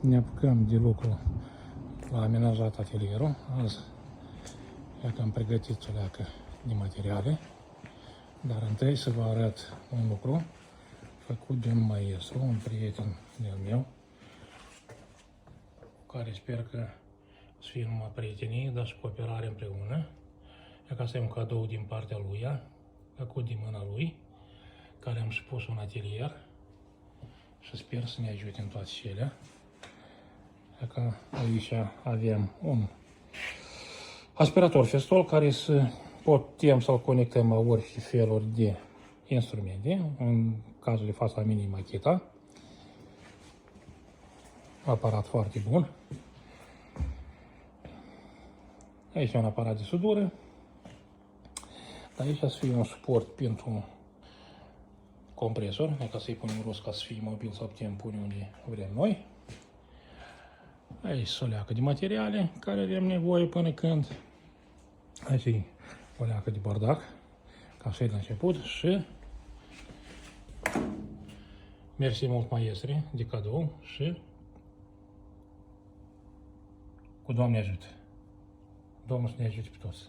Ne apucăm de lucru la amenajat atelierul. Azi că am pregătit o leacă de materiale, dar întâi să vă arăt un lucru făcut de un maestru, un prieten de-al meu, cu care sper că să fie numai prietenie, dar și cooperare împreună. Asta e un cadou din partea lui, făcut din mâna lui, care am și pus un atelier și sper să ne ajute în toate cele. Aici avem un aspirator festol care putem să-l conectăm la orice feluri de instrumente, în cazul de față la mine Makita. Aparat foarte bun. Aici e un aparat de sudură. Aici să fie un suport pentru compresor, ca să-i punem rost ca să fie mobil sau putem pune unde vrem noi. Aici o leacă de materiale care avem nevoie până când. Aici e o leacă de bardac, ca să-i la început și mersi mult maestre de cadou și cu Doamne ajută. Domnul să ne ajute pe toți.